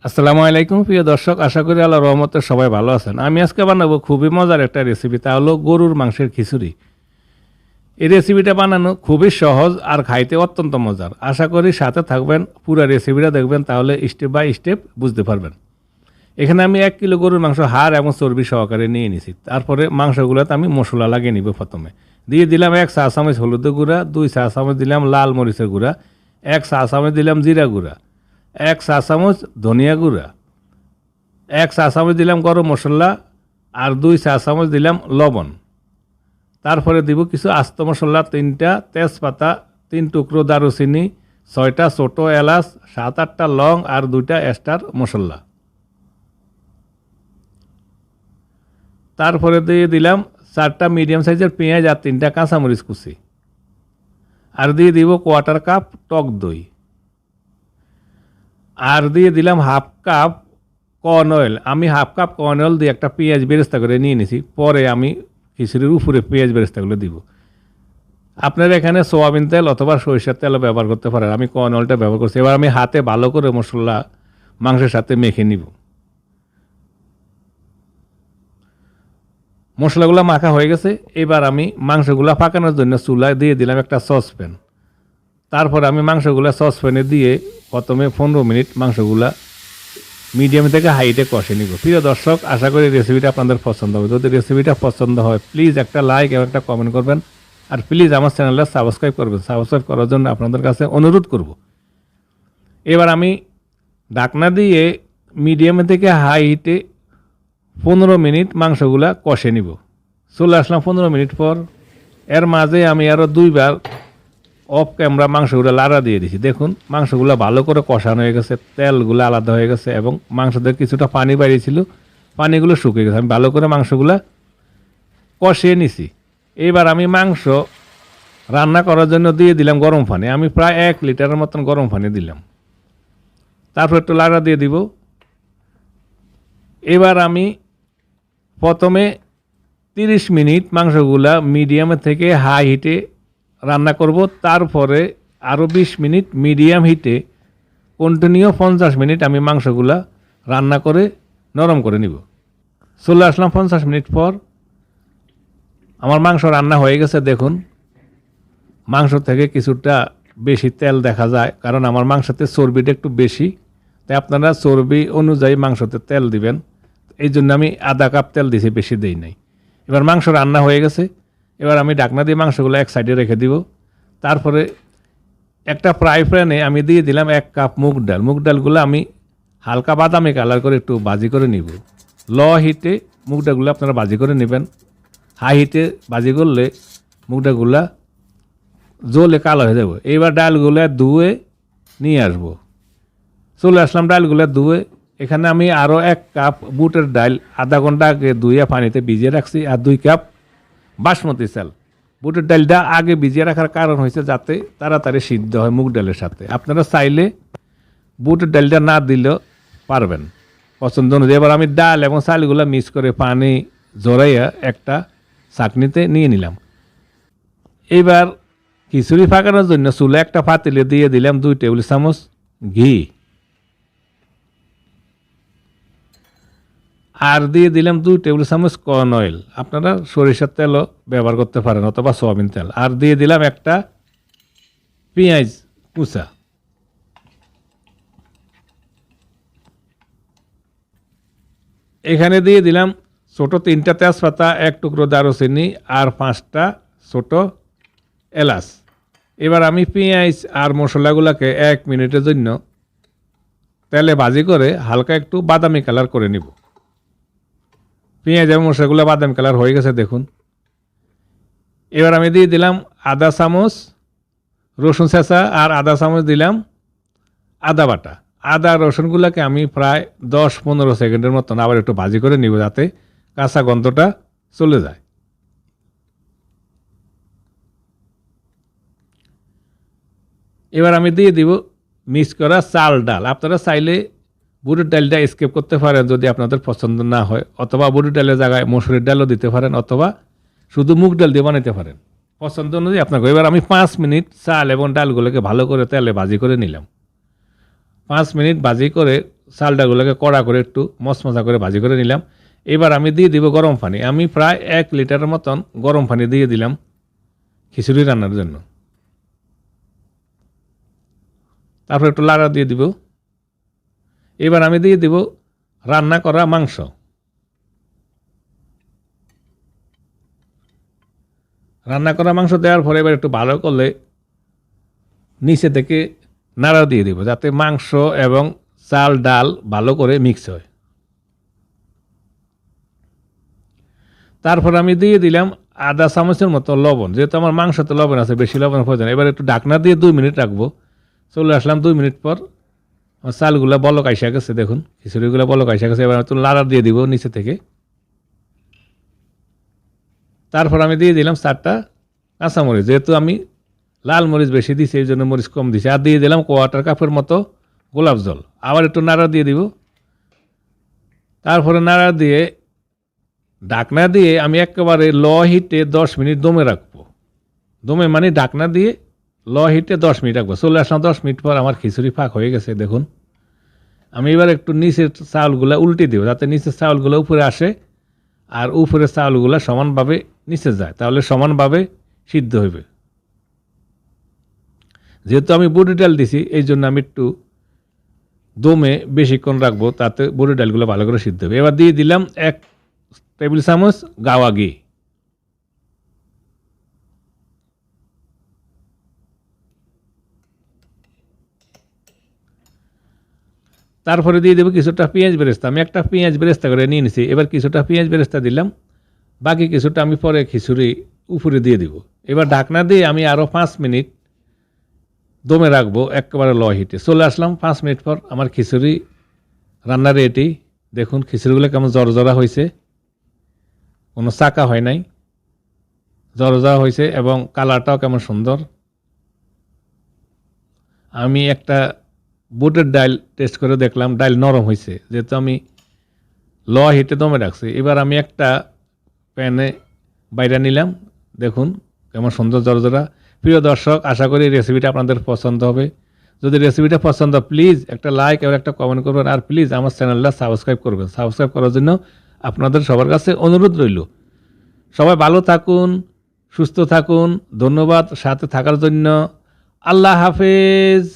আসসালামু আলাইকুম প্রিয় দর্শক, আশা করি আল্লাহর রহমতে সবাই ভালো আছেন। আমি আজকে বানাবো খুবই মজার একটা রেসিপি, তা হলো গরুর মাংসের খিচুড়ি। এই রেসিপিটা বানানো খুবই সহজ আর খাইতে অত্যন্ত মজার। আশা করি সাথে থাকবেন, পুরো রেসিপিটা দেখবেন, তাহলে স্টেপ বাই স্টেপ বুঝতে পারবেন। এখানে আমি 1 কিলো গরুর মাংস হাড় এবং চর্বি সহকারে নিয়ে নিছি। তারপরে মাংসগুলোতে আমি মশলা লাগিয়ে নিব। প্রথমে দিয়ে দিলাম 1 চা চামচ হলুদের গুঁড়া, 2 চা চামচ দিলাম লাল মরিচের গুঁড়া, 1 চা চামচ দিলাম জিরা গুঁড়া, 1 চা চামচ ধনিয়া গুঁড়া, 1 চা চামচ দিলাম গরম মশলা, আর 2 চা চামচ দিলাম লবণ। তারপরে দিব কিছু আস্ত মশলা, 3টা তেজপাতা, 3 টুকরো দারুচিনি, 6টা ছোট এলাচ, 7-8টা লং আর 2টা স্টার মশলা। তারপরে দিয়ে দিলাম 4টা মিডিয়াম সাইজের পেঁয়াজ আর 3টা কাঁচামরিচ কুচি, আর দিয়ে দিব 1/4 কাপ টক দই, আর দিয়ে দিলাম 1/2 কাপ কর্ন অয়েল। আমি 1/2 কাপ কর্ন অয়েল দিয়ে একটা পেঁয়াজ বেরেস্তা করে নিয়ে নিছি। পরে আমি খিচুড়ির উপরে পেঁয়াজ বেরেস্তাগুলো দিব। আপনারা এখানে সোয়াবিন তেল অথবা সরিষার তেলও ব্যবহার করতে পারেন। আমি কর্ন অয়েলটা ব্যবহার করছি। এবার আমি হাতে ভালো করে মশলা মাংসের সাথে মেখে নিব। মশলাগুলো মাখা হয়ে গেছে। এবার আমি মাংসগুলো পাকানোর জন্য চুলায় দিয়ে দিলাম একটা সসপ্যান। তারপর আমি মাংসগুলো সসপ্যানে দিয়ে প্রথমে 15 মিনিট মাংসগুলা মিডিয়াম থেকে হাইটে কষে নিব। প্রিয় দর্শক, আশা করি রেসিপিটা আপনাদের পছন্দ হবে। যদি রেসিপিটা পছন্দ হয় প্লিজ একটা লাইক এবং একটা কমেন্ট করবেন, আর প্লিজ আমার চ্যানেলটা সাবস্ক্রাইব করবেন। সাবস্ক্রাইব করার জন্য আপনাদের কাছে অনুরোধ করব। এবার আমি ঢাকনা দিয়ে মিডিয়াম থেকে হাই হিটে 15 মিনিট মাংসগুলা কষে নিব। চলে আসলাম 15 মিনিট পর। এর মাঝে আমি আরও 2বার অফ ক্যামেরা মাংসগুলো লাড়া দিয়ে দিছি। দেখুন মাংসগুলো ভালো করে কষানো হয়ে গেছে, তেলগুলো আলাদা হয়ে গেছে এবং মাংসতে কিছুটা পানি বাড়িয়েছিল, পানিগুলো শুকিয়ে গেছে। আমি ভালো করে মাংসগুলো কষিয়ে নিছি। এবার আমি মাংস রান্না করার জন্য দিয়ে দিলাম গরম পানি। আমি প্রায় 1 লিটারের মতন গরম পানি দিলাম। তারপর একটু লাড়া দিয়ে দিব। এবার আমি প্রথমে 30 মিনিট মাংসগুলা মিডিয়ামে থেকে হাই হিটে রান্না করব। তারপরে আরও 20 মিনিট মিডিয়াম হিটে কন্টিনিউ 50 মিনিট আমি মাংসগুলা রান্না করে নরম করে নিব। চলে আসলাম 50 মিনিট পর। আমার মাংস রান্না হয়ে গেছে। দেখুন মাংস থেকে কিছুটা বেশি তেল দেখা যায়, কারণ আমার মাংসতে চর্বিটা একটু বেশি। তাই আপনারা চর্বি অনুযায়ী মাংসতে তেল দিবেন। এই জন্য আমি আধা কাপ তেল দিয়েছি, বেশি দেই নাই। এবার মাংস রান্না হয়ে গেছে। এবার আমি ঢাকনা দিয়ে মাংসগুলো এক সাইডে রেখে দিব। তারপরে একটা ফ্রাই প্যানে আমি দিয়ে দিলাম 1 কাপ মুগ ডাল। মুগ ডালগুলো আমি হালকা বাদামি কালার করে একটু ভাজি করে নিব। লো হিটে মুগ ডালগুলো আপনারা ভাজি করে নেবেন। হাই হিটে ভাজি করলে মুগ ডালগুলো জ্বলে কালো হয়ে যাবে। এইবার ডালগুলো ধুয়ে নিয়ে আসবো। চলে আসলাম ডালগুলো ধুয়ে। এখানে আমি আরও 1 কাপ বুটের ডাল আধা ঘন্টা আগে ধুয়ে পানিতে ভিজিয়ে রাখছি, আর 2 কাপ বাসমতি চাল। বুটের ডালটা আগে ভিজিয়ে রাখার কারণ হয়েছে যাতে তাড়াতাড়ি সিদ্ধ হয় মুগ ডালের সাথে। আপনারা চাইলে বুটের ডালটা না দিলেও পারবেন, পছন্দ অনুযায়ী। এবার আমি ডাল এবং চালগুলো মিক্স করে পানি জড়াইয়া একটা চাটনিতে নিয়ে নিলাম। এবার খিচুড়ি পাকানোর জন্য চুলে একটা পাতিলে দিয়ে দিলাম 2 টেবিল চামচ ঘি, আর দিয়ে দিলাম 2 টেবিল চামচ কর্ন অয়েল। আপনারা সরিষার তেলও ব্যবহার করতে পারেন অথবা সয়াবিন তেল। আর দিয়ে দিলাম একটা পেঁয়াজ কুচা। এখানে দিয়ে দিলাম ছোট 3টা তেজপাতা, 1 টুকরো দারুচিনি আর 5টা ছোট এলাচ। এবার আমি পেঁয়াজ আর মশলাগুলোকে 1 মিনিটের জন্য তেলে ভাজি করে হালকা একটু বাদামি কালার করে নিব। পেঁয়াজ এবং মশলাগুলো বাদামি কালার হয়ে গেছে দেখুন। এবার আমি দিয়ে দিলাম আধা চামচ রসুন ছেঁচা, আর আধা চামচ দিলাম আদা বাটা। আদা রসুনগুলোকে আমি প্রায় 10-15 সেকেন্ডের মতন আবার একটু ভাজি করে নিব, যাতে কাঁচা গন্ধটা চলে যায়। এবার আমি দিয়ে দিব মিক্স করা চাল ডাল। আপনারা চাইলে বুটের ডালটা স্কিপ করতে পারেন যদি আপনাদের পছন্দ না হয়, অথবা বুটের ডালের জায়গায় মসুরের ডালও দিতে পারেন, অথবা শুধু মুগ ডাল দিয়ে বানাতে পারেন, পছন্দ অনুযায়ী আপনাকে। এবার আমি 5 মিনিট চাল এবং ডালগুলোকে ভালো করে তেলে ভাজি করে নিলাম। 5 মিনিট ভাজি করে চালটাগুলোকে কড়া করে একটু মচমচা করে ভাজি করে নিলাম। এবার আমি দিয়ে দিব গরম পানি। আমি প্রায় 1 লিটারের মতন গরম পানি দিয়ে দিলাম খিচুড়ি রান্নার জন্য। তারপর একটু লাড়া দিয়ে দিব। এবার আমি দিয়ে দিব রান্না করা মাংস। রান্না করা মাংস দেওয়ার পরে এবার একটু ভালো করলে নিচে থেকে নাড়া দিয়ে দিব, যাতে মাংস এবং চাল ডাল ভালো করে মিক্স হয়। তারপর আমি দিয়ে দিলাম আধা চামচের মতো লবণ, যেহেতু আমার মাংসতে লবণ আছে, বেশি লবণের প্রয়োজন। এবার একটু ঢাকনা দিয়ে 2 মিনিট রাখবো। চলে আসলাম 2 মিনিট পর। আমার চালগুলো বলক আইসা গেছে, দেখুন খিচুড়িগুলো বলক আইসা গেছে। এবার একটু লাড়া দিয়ে দিব নিচে থেকে। তারপর আমি দিয়ে দিলাম 4টা কাঁচামরিচ, যেহেতু আমি লাল মরিচ বেশি দিছি এই জন্য মরিচ কম দিছি। আর দিয়ে দিলাম কোয়ার্টার কাপের মতো গোলাপ জল। আবার একটু নাড়া দিয়ে দিব। তারপরে নাড়া দিয়ে ঢাকনা দিয়ে আমি একেবারে লো হিটে 10 মিনিট দমে রাখবো। দমে মানে ঢাকনা দিয়ে লো হিটে 10 মিনিট রাখবো। চলে আসলাম 10 মিনিট পর, আমার খিচুড়ি ফাঁক হয়ে গেছে দেখুন। আমি এবার একটু নিচের চাউলগুলো উল্টে দিব, যাতে নিচের চাউলগুলো উপরে আসে আর উপরের চাউলগুলো সমানভাবে নিচে যায়, তাহলে সমানভাবে সিদ্ধ হবে। যেহেতু আমি বুটের ডাল দিছি এই জন্য আমি একটু দমে বেশিক্ষণ রাখবো, তাতে বুটের ডালগুলো ভালো করে সিদ্ধ হবে। এবার দিয়ে দিলাম 1 টেবিল চামচ গাওয়া ঘি। তারপরে দিয়ে দেবো কিছুটা পেঁয়াজ বেরেস্তা। আমি একটা পেঁয়াজ বেরেস্তা করে নিয়ে নিছি। এবার কিছুটা পেঁয়াজ বেরেস্তা দিলাম, বাকি কিছুটা আমি পরে খিচুড়ি উপরে দিয়ে দিব। এবার ঢাকনা দিয়ে আমি আরও 5 মিনিট দমে রাখবো একেবারে লো হিটে। চলে আসলাম 5 মিনিট পর, আমার খিচুড়ি রান্না রেডি। দেখুন খিচুড়িগুলো কেমন জরজরা হয়েছে, কোনো চাকা হয় নাই, জরজরা হয়েছে এবং কালারটাও কেমন সুন্দর। আমি একটা বুটের ডাল টেস্ট করে দেখলাম, ডাল নরম হয়েছে, যেহেতু আমি লো হিটে দমে রাখছি। এবার আমি একটা প্যানে বাইরে নিলাম, দেখুন কেমন সুন্দর জরজরা। প্রিয় দর্শক, আশা করি রেসিপিটা আপনাদের পছন্দ হবে। যদি রেসিপিটা পছন্দ প্লিজ একটা লাইক এবং একটা কমেন্ট করবেন, আর প্লিজ আমার চ্যানেলটা সাবস্ক্রাইব করবেন। সাবস্ক্রাইব করার জন্য আপনাদের সবার কাছে অনুরোধ রইল। সবাই ভালো থাকুন, সুস্থ থাকুন। ধন্যবাদ সাথে থাকার জন্য। আল্লাহ হাফেজ।